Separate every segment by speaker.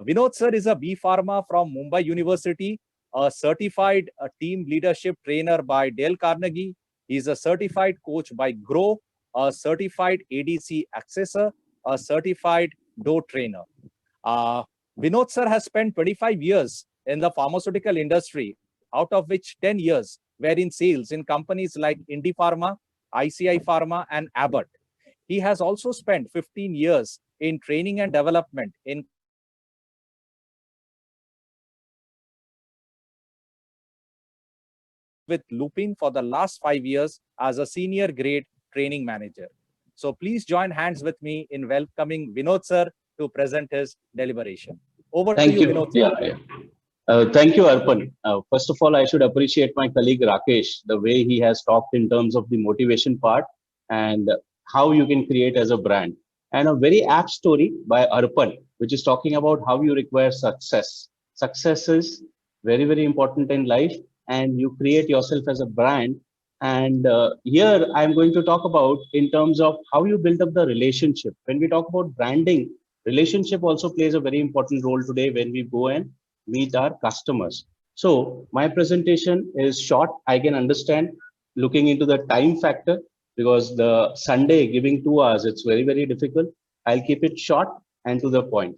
Speaker 1: Vinod sir is a B Pharma from Mumbai University, a certified team leadership trainer by Dale Carnegie. He is a certified coach by Grow, a certified ADC accessor, a certified DO trainer. Uh, Vinod sir has spent 25 years in the pharmaceutical industry, out of which 10 years were in sales in companies like Indie Pharma, ICI Pharma, and Abbott. He has also spent 15 years in training and development in companies like Lupin. He has worked with Lupin for the last 5 years as a senior grade training manager. So please join hands with me in welcoming Vinod sir to present his deliberation. Over to
Speaker 2: Thank
Speaker 1: you,
Speaker 2: you.
Speaker 1: Vinod sir.
Speaker 2: Yeah. Thank you, Arpan. First of all, I should appreciate my colleague Rakesh, the way he has talked in terms of the motivation part and how you can create as a brand. And a very apt story by Arpan, which is talking about how you require success. Success is very, very important in life, and you create yourself as a brand. And here I'm going to talk about in terms of how you build up the relationship. When we talk about branding, relationship also plays a very important role today when we go and meet our customers. So my presentation is short. I can understand looking into the time factor because the Sunday giving 2 hours, it's very, very difficult. I'll keep it short and to the point.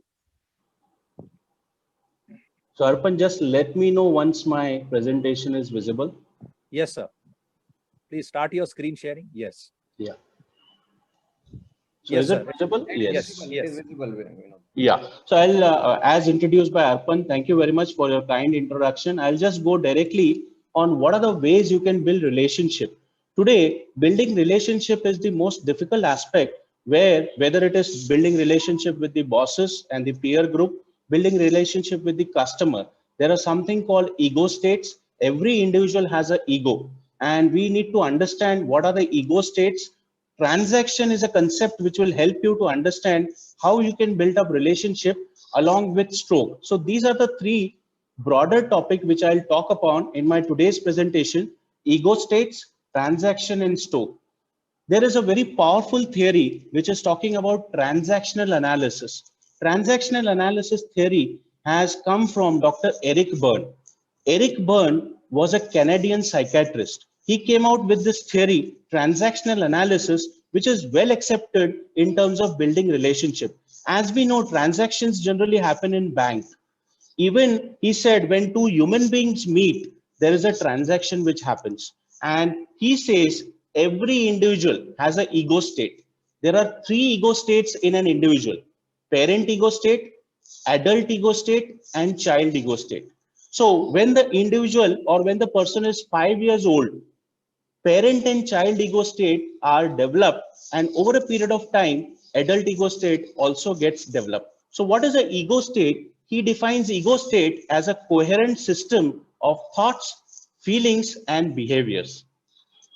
Speaker 2: So Arpan, just let me know once my presentation is visible.
Speaker 1: Yes, sir. Please start your screen sharing. Yes.
Speaker 2: Yeah. So
Speaker 1: Yes,
Speaker 2: is it
Speaker 1: sir.
Speaker 2: visible?
Speaker 3: It is
Speaker 2: Yes.
Speaker 3: visible. It is
Speaker 1: Yes.
Speaker 3: visible. Vinod.
Speaker 2: Yeah, so I'll, as introduced by Arpan, thank you very much for your kind introduction. I'll just go directly on what are the ways you can build relationship. Today, building relationship is the most difficult aspect where whether it is building relationship with the bosses and the peer group, building relationship with the customer, there are something called ego states. Every individual has an ego and we need to understand what are the ego states. Transaction is a concept which will help you to understand how you can build up relationship along with stroke. So these are the three broader topic which I'll talk upon in my today's presentation: ego states, transaction, and stroke. There is a very powerful theory which is talking about transactional analysis. Transactional analysis theory has come from Dr. Eric Berne. Eric Berne was a Canadian psychiatrist. He came out with this theory, transactional analysis, which is well accepted in terms of building relationship. As we know, transactions generally happen in bank. Even he said when two human beings meet, there is a transaction which happens. And he says every individual has an ego state. There are three ego states in an individual: parent ego state, adult ego state, and child ego state. So when the individual or when the person is 5 years old, parent and child ego state are developed, and over a period of time adult ego state also gets developed. So what is an ego state? He defines ego state as a coherent system of thoughts, feelings, and behaviors.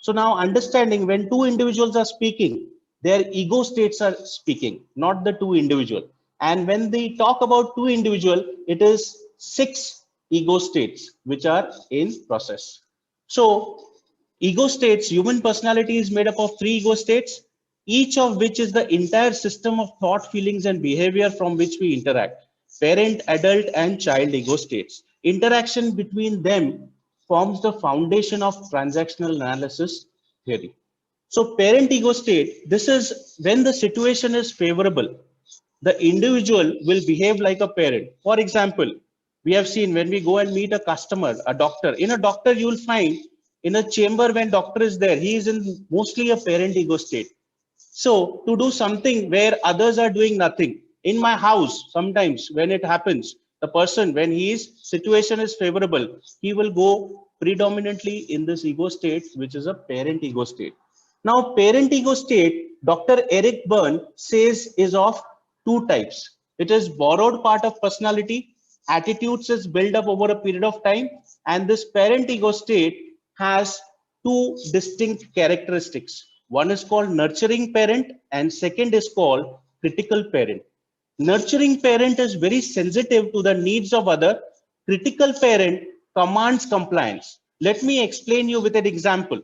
Speaker 2: So now understanding, when two individuals are speaking, their ego states are speaking, not the two individual. And when they talk about two individual, it is six ego states which are in process. So ego states, human personality is made up of three ego states, each of which is the entire system of thought, feelings, and behavior from which we interact: parent, adult, and child ego states. Interaction between them forms the foundation of transactional analysis theory. So parent ego state, this is when the situation is favorable, the individual will behave like a parent. For example, we have seen when we go and meet a customer, a doctor. In a doctor, you will find in a chamber when doctor is there, he is in mostly a parent ego state. So to do something where others are doing nothing. In my house, sometimes when it happens, the person, when his situation is favorable, he will go predominantly in this ego state, which is a parent ego state. Now, parent ego state, Dr. Eric Berne says, is of two types. It is borrowed part of personality, attitudes is built up over a period of time, and this parent ego state has two distinct characteristics. One is called nurturing parent, and second is called critical parent. Nurturing parent is very sensitive to the needs of other. Critical parent commands compliance. Let me explain you with an example.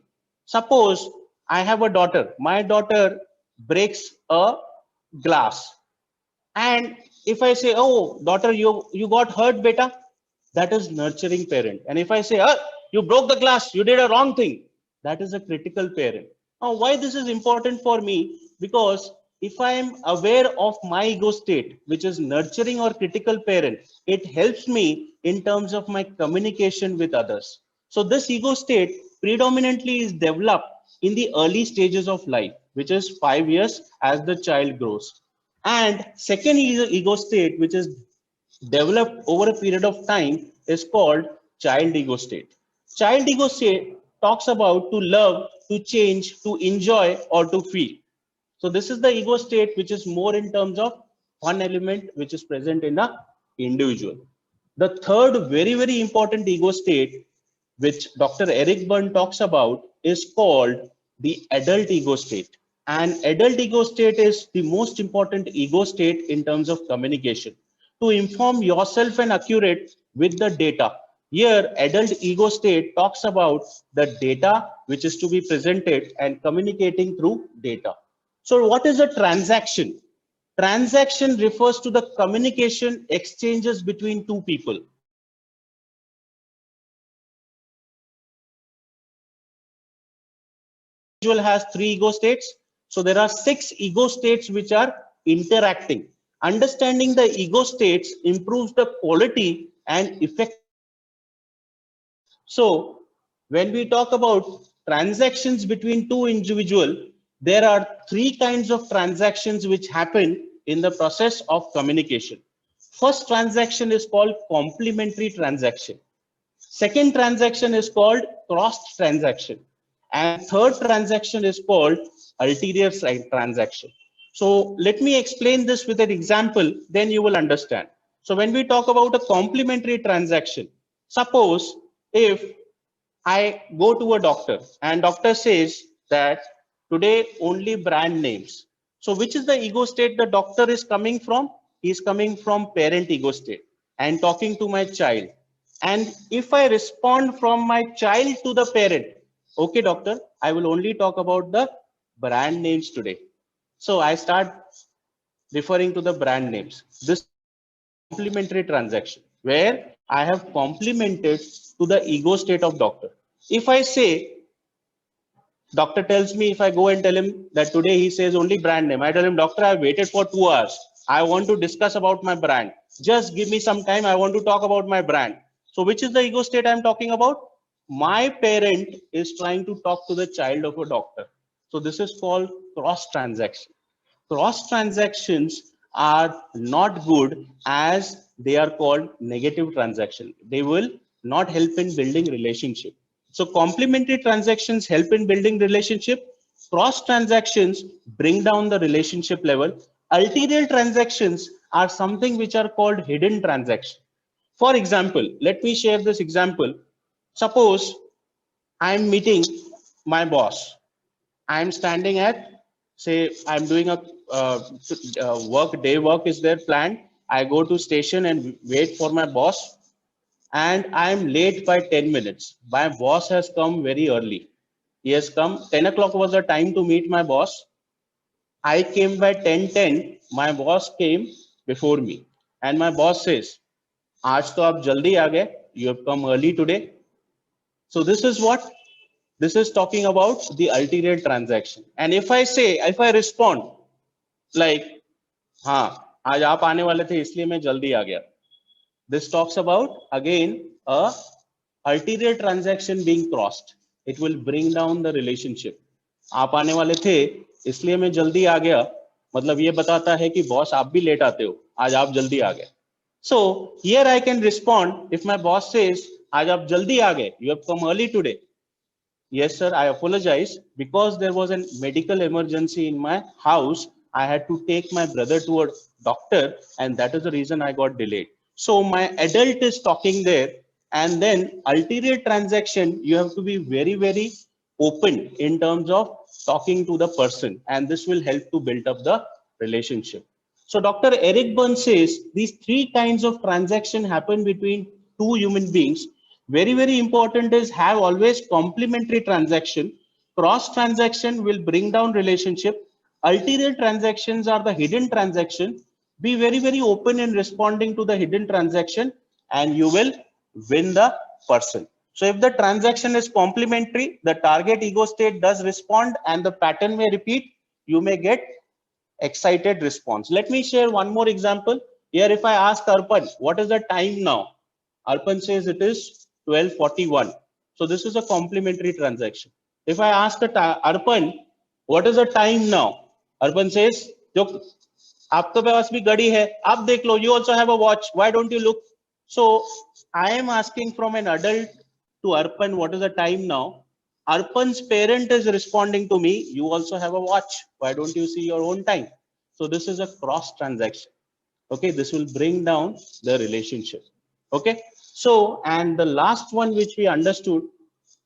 Speaker 2: Suppose I have a daughter. My daughter breaks a glass, and If I say, oh, daughter, you got hurt, beta, that is nurturing parent. And if I say, oh, you broke the glass, you did a wrong thing, that is a critical parent. Now, why this is important for me? Because if I am aware of my ego state, which is nurturing or critical parent, it helps me in terms of my communication with others. So this ego state predominantly is developed in the early stages of life, which is 5 years as the child grows. And second ego state, which is developed over a period of time, is called child ego state. Child ego state talks about to love, to change, to enjoy, or to feel. So this is the ego state which is more in terms of one element which is present in the individual. The third very important ego state which Dr. Eric Berne talks about is called the adult ego state. And adult ego state is the most important ego state in terms of communication. To inform yourself and accurate with the data. Here, adult ego state talks about the data which is to be presented and communicating through data. So what is a transaction? Transaction refers to the communication exchanges between two people. Individual has 3 ego states. So there are 6 ego states which are interacting. Understanding the ego states improves the quality and effect. So when we talk about transactions between two individuals, there are 3 kinds of transactions which happen in the process of communication. First transaction is called complementary transaction. Second transaction is called cross transaction. And third transaction is called ulterior transaction. So let me explain this with an example, then you will understand. So when we talk about a complementary transaction, suppose if I go to a doctor and doctor says that today only brand names. So which is the ego state the doctor is coming from? He is coming from parent ego state and talking to my child. And if I respond from my child to the parent, okay, doctor, I will only talk about the brand names today. So I start referring to the brand names. This complementary transaction where I have complemented to the ego state of doctor. If I say, doctor tells me, if I go and tell him that today he says only brand name, I tell him, doctor, I waited for 2 hours. I want to discuss about my brand. Just give me some time. I want to talk about my brand. So which is the ego state I'm talking about? My parent is trying to talk to the child of a doctor. So this is called cross transaction. Cross transactions are not good as they are called negative transaction. They will not help in building relationship. So complementary transactions help in building relationship. Cross transactions bring down the relationship level. Ulterior transactions are something which are called hidden transaction. For example, let me share this example. Suppose I'm meeting my boss. I'm standing at, say, I'm doing a day work is there planned. I go to station and wait for my boss, and I'm late by 10 minutes. My boss has come very early. He has come, 10 o'clock was the time to meet my boss. I came by 10:10. My boss came before me. And my boss says, आज तो आप जल्दी आ गए. You have come early today. So this is what? This is talking about the ulterior transaction. And if I say, if I respond like, हाँ, आज आप आने वाले थे इसलिए मैं जल्दी आ गया. This talks about again a ulterior transaction being crossed. It will bring down the relationship. आप आने वाले थे इसलिए मैं जल्दी आ गया. मतलब ये बताता है कि बॉस आप भी लेट आते हो. आज आप जल्दी आ गए. So here I can respond if my boss says, आज आप जल्दी आ गए. You have come early today. Yes, sir, I apologize because there was a medical emergency in my house. I had to take my brother to a doctor, and that is the reason I got delayed. So my adult is talking there, and then ulterior transaction, you have to be very open in terms of talking to the person, and this will help to build up the relationship. So Dr. Eric Berne says these 3 kinds of transaction happen between two human beings. Very important is have always complementary transaction. Cross transaction will bring down relationship. Ulterior transactions are the hidden transaction. Be very, very open in responding to the hidden transaction, and you will win the person. So if the transaction is complementary, the target ego state does respond and the pattern may repeat, you may get excited response. Let me share one more example. Here, if I ask Arpan, what is the time now? Arpan says it is 12:41. So this is a complementary transaction. If I ask Arpan, what is the time now? Arpan says, look, आपके पास भी घड़ी है, आप देख लो, you also have a watch, why don't you look? So I am asking from an adult to Arpan, what is the time now? Arpan's parent is responding to me, you also have a watch, why don't you see your own time? So this is a cross transaction. Okay, this will bring down the relationship. Okay, so and the last one which we understood,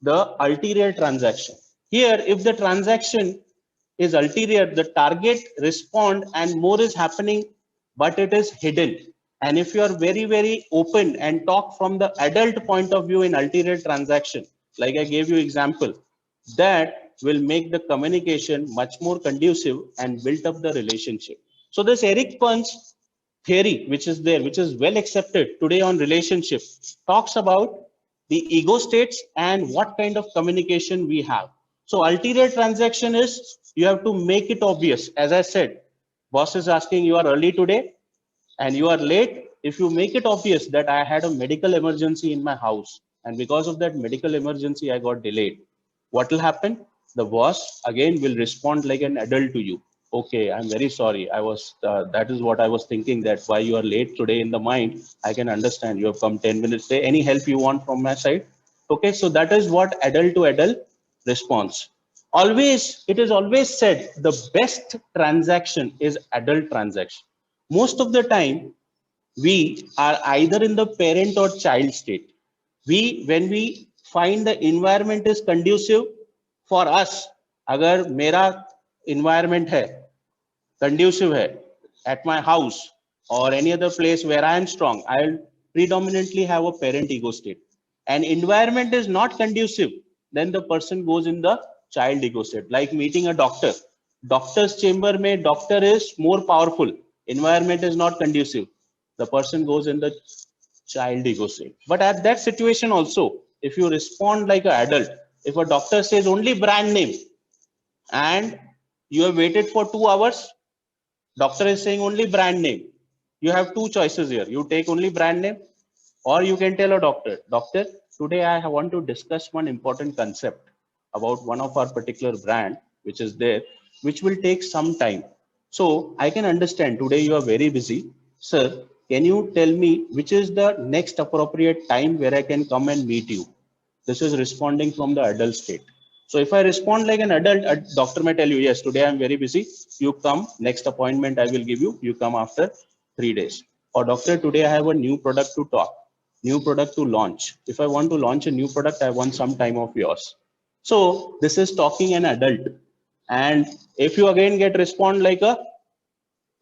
Speaker 2: the ulterior transaction. Here, if the transaction is ulterior, the target respond and more is happening, but it is hidden. And if you are very, very open and talk from the adult point of view in ulterior transaction, like I gave you example, that will make the communication much more conducive and build up the relationship. So this Eric Pern's theory, which is there, which is well accepted today on relationship, talks about the ego states and what kind of communication we have. So ulterior transaction is you have to make it obvious. As I said, boss is asking you are early today and you are late. If you make it obvious that I had a medical emergency in my house and because of that medical emergency I got delayed, what will happen? The boss again will respond like an adult to you. Okay, I'm very sorry. I was that is what I was thinking, that why you are late today in the mind. I can understand you have come 10 minutes late. Any help you want from my side? Okay, so that is what adult to adult response. Always, it is always said the best transaction is adult transaction. Most of the time, we are either in the parent or child state. When we find the environment is conducive for us, अगर मेरा environment है conducive है at my house or any other place where I am strong, I'll predominantly have a parent ego state. And environment is not conducive, then the person goes in the child ego state. Like meeting a doctor, doctor's chamber mein doctor is more powerful, environment is not conducive, the person goes in the child ego state. But at that situation also, if you respond like an adult, if a doctor says only brand name and you have waited for 2 hours, doctor is saying only brand name, you have two choices here. You take only brand name, or you can tell a doctor, doctor, today I want to discuss one important concept about one of our particular brand, which is there, which will take some time. So I can understand today you are very busy. Sir, can you tell me which is the next appropriate time where I can come and meet you? This is responding from the adult state. So if I respond like an adult, a doctor may tell you, yes, today I'm very busy. You come, next appointment I will give you. You come after 3 days. Or doctor, today I have a new product to talk, new product to launch. If I want to launch a new product, I want some time of yours. So this is talking an adult. And if you again get respond like a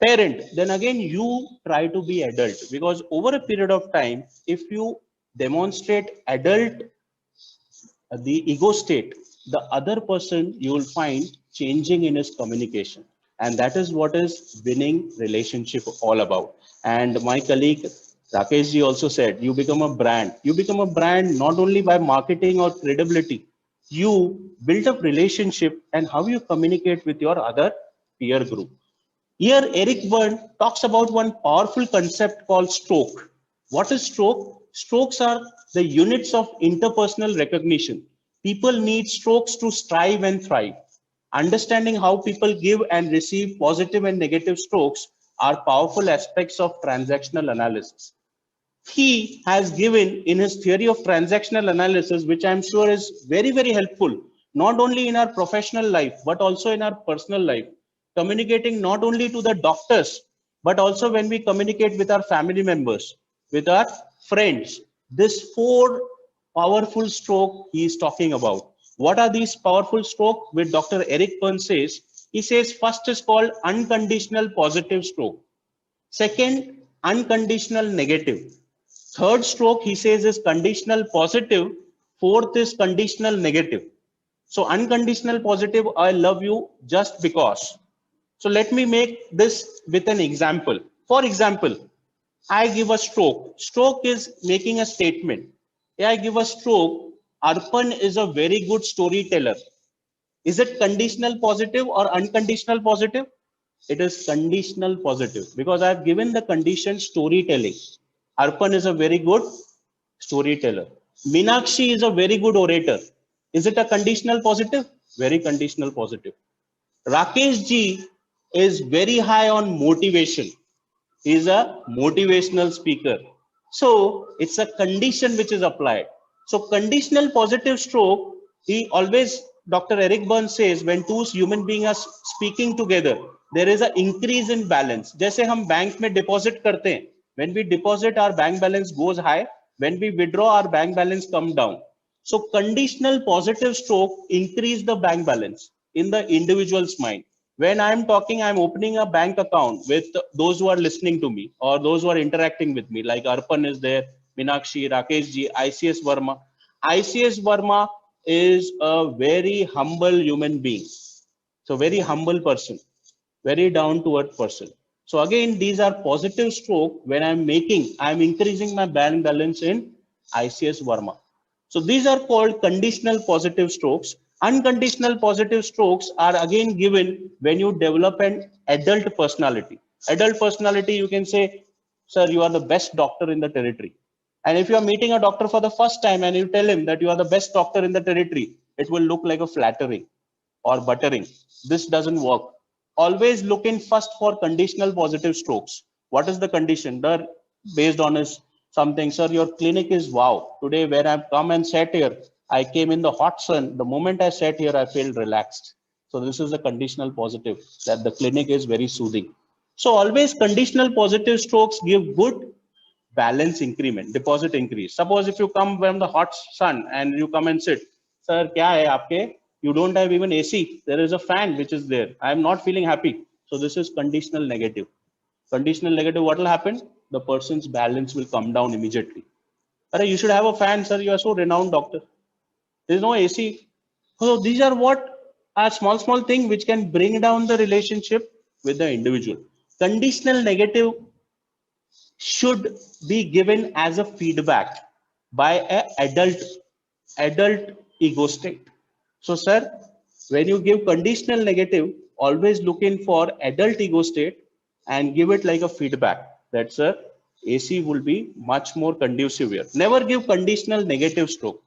Speaker 2: parent, then again you try to be adult, because over a period of time, if you demonstrate adult the ego state, the other person you will find changing in his communication. And that is what is winning relationship all about. And my colleague Rakesh ji also said, you become a brand. You become a brand not only by marketing or credibility, you build up relationship and how you communicate with your other peer group. Here, Eric Berne talks about one powerful concept called stroke. What is stroke? Strokes are the units of interpersonal recognition. People need strokes to strive and thrive. Understanding how people give and receive positive and negative strokes are powerful aspects of transactional analysis. He has given in his theory of transactional analysis, which I'm sure is very, very helpful, not only in our professional life, but also in our personal life, communicating not only to the doctors, but also when we communicate with our family members, with our friends. This four powerful stroke he is talking about. What are these powerful stroke? With Dr. Eric Berne says, he says first is called unconditional positive stroke. Second, unconditional negative. Third stroke, he says, is conditional positive. Fourth is conditional negative. So unconditional positive, I love you just because. So let me make this with an example. For example, I give a stroke. Stroke is making a statement. I give a stroke. Arpan is a very good storyteller. Is it conditional positive or unconditional positive? It is conditional positive because I've given the condition storytelling. Arpan is a very good storyteller. Meenakshi is a very good orator. Is it a conditional positive? Very conditional positive. Rakesh ji is very high on motivation. He is a motivational speaker. So it's a condition which is applied. So conditional positive stroke, he always, Dr. Eric Burns says, when two human beings are speaking together, there is an increase in balance. जैसे हम bank में deposit करते हैं, when we deposit our bank balance goes high, when we withdraw our bank balance come down. So conditional positive stroke increase the bank balance in the individual's mind. When I'm talking, I'm opening a bank account with those who are listening to me or those who are interacting with me, like Arpan is there, Meenakshi, Rakesh ji, ICS Verma. ICS Verma is a very humble human being. So very humble person, very down to earth person. So again, these are positive stroke. When I'm increasing my bank balance in ICS Verma. So these are called conditional positive strokes. Unconditional positive strokes are again given when you develop an adult personality. Adult personality, you can say, sir, you are the best doctor in the territory. And if you are meeting a doctor for the first time and you tell him that you are the best doctor in the territory, it will look like a flattering or buttering. This doesn't work. Always look in first for conditional positive strokes. What is the condition? They're based on is something, sir, your clinic is wow. Today, where I've come and sat here, I came in the hot sun. The moment I sat here, I felt relaxed. So this is a conditional positive that the clinic is very soothing. So always conditional positive strokes give good balance increment, deposit increase. Suppose if you come from the hot sun and you come and sit, sir, kya hai aapke? You don't have even AC. There is a fan which is there. I am not feeling happy. So this is conditional negative. Conditional negative, what will happen? The person's balance will come down immediately. Arre, you should have a fan, sir. You are so renowned doctor. There is no AC. So these are what are small thing which can bring down the relationship with the individual. Conditional negative should be given as a feedback by an adult ego state. So sir, when you give conditional negative, always look in for adult ego state and give it like a feedback that sir, AC will be much more conducive here. Never give conditional negative stroke.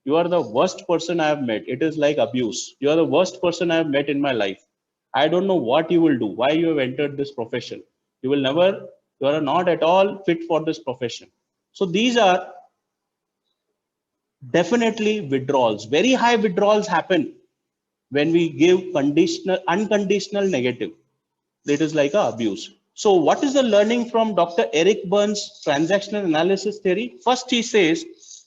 Speaker 2: You are the worst person I have met. It is like abuse. You are the worst person I have met in my life. I don't know what you will do, why you have entered this profession. You will never, you are not at all fit for this profession. So these are definitely withdrawals. Very high withdrawals happen when we give conditional, unconditional negative. It is like a abuse. So what is the learning from Dr. Eric Burns' transactional analysis theory? First, he says,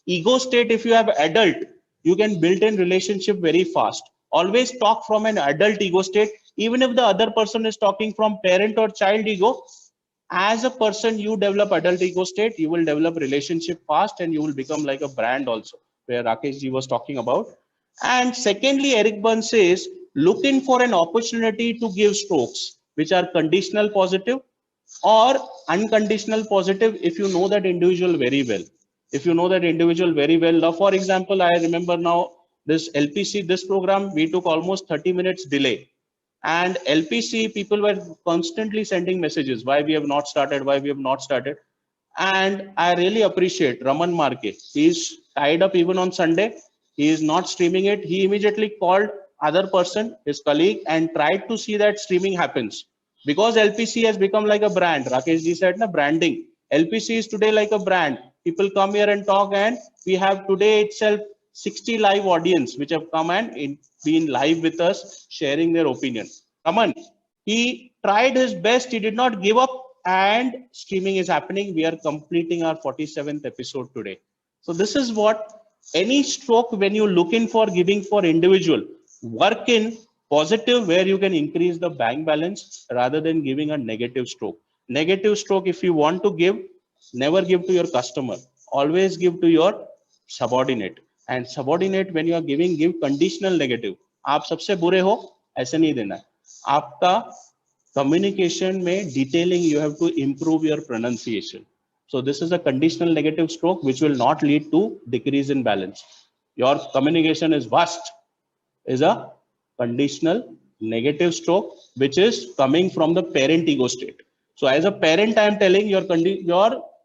Speaker 2: ego state, if you have adult, you can build in relationship very fast. Always talk from an adult ego state. Even if the other person is talking from parent or child ego, as a person, you develop adult ego state, you will develop relationship fast and you will become like a brand also, where Rakesh ji was talking about. And secondly, Eric Burns says, looking for an opportunity to give strokes, which are conditional positive or unconditional positive if you know that individual very well. If you know that individual very well. Now, for example, I remember now this LPC, this program, we took almost 30 minutes delay. And LPC people were constantly sending messages, why we have not started, why we have not started. And I really appreciate Raman Marke. He's tied up even on Sunday. He is not streaming it. He immediately called other person, his colleague, and tried to see that streaming happens. Because LPC has become like a brand. Rakesh ji said, na, branding. LPC is today like a brand. People come here and talk, and we have today itself 60 live audience which have come and been live with us, sharing their opinion. Raman, he tried his best. He did not give up, and streaming is happening. We are completing our 47th episode today. So this is what any stroke, when you looking for giving for individual, work in positive where you can increase the bank balance rather than giving a negative stroke. Negative stroke, if you want to give, never give to your customer. Always give to your subordinate. And subordinate, when you are giving, give conditional negative. आप सबसे बुरे हो, ऐसे नहीं देना है. आपका communication में detailing, you have to improve your pronunciation. So this is a conditional negative stroke which will not lead to decrease in balance. Your communication is vast is a conditional negative stroke which is coming from the parent ego state. So as a parent, I am telling your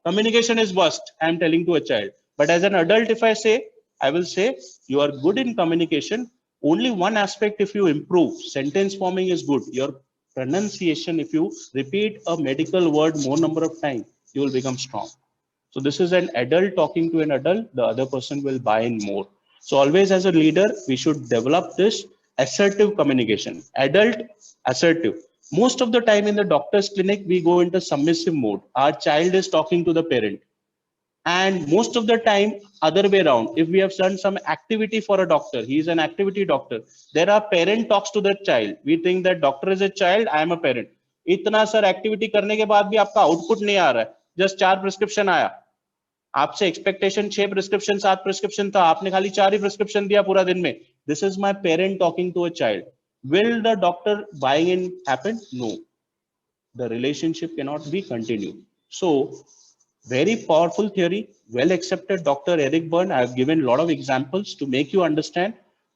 Speaker 2: communication is worst, I am telling to a child. But as an adult, if I say, I will say you are good in communication. Only one aspect, if you improve, sentence forming is good. Your pronunciation, if you repeat a medical word more number of times, you will become strong. So this is an adult talking to an adult, the other person will buy in more. So always as a leader, we should develop this assertive communication. Adult, assertive. Most of the time in the doctor's clinic, we go into submissive mode. Our child is talking to the parent. And most of the time, other way around, if we have done some activity for a doctor, he is an activity doctor, there are parent talks to the child. We think that doctor is a child, I am a parent. इतना sir activity करने के बाद भी आपका output नहीं आ रहा है, just 4 prescription आया, आपसे एक्सपेक्टेशन 6 प्रिस्क्रिप्शन 7 प्रिस्क्रिप्शन था, आपने खाली 4 ही प्रिस्क्रिप्शन दिया पूरा दिन में. This is my parent talking to a child. Will the doctor buying in happen? No. The relationship cannot be continued. So very powerful theory, well accepted. Dr. Eric Berne, I have given a lot of examples to make you understand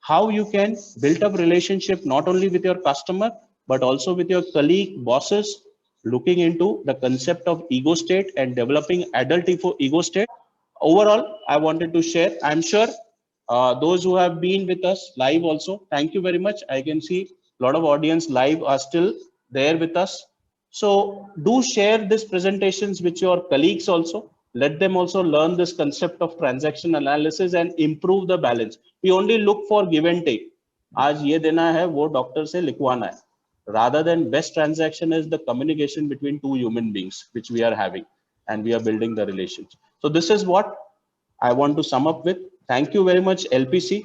Speaker 2: how you can build up relationship not only with your customer but also with your colleague, bosses, looking into the concept of ego state and developing adult ego state. Overall, I wanted to share. I'm sure those who have been with us live also, thank you very much. I can see a lot of audience live are still there with us. So do share these presentations with your colleagues also. Let them also learn this concept of transaction analysis and improve the balance. We only look for give and take. आज ये देना है, वो doctor से लिखवाना है. Rather than best transaction is the communication between two human beings, which we are having, and we are building the relations. So this is what I want to sum up with. Thank you very much, LPC.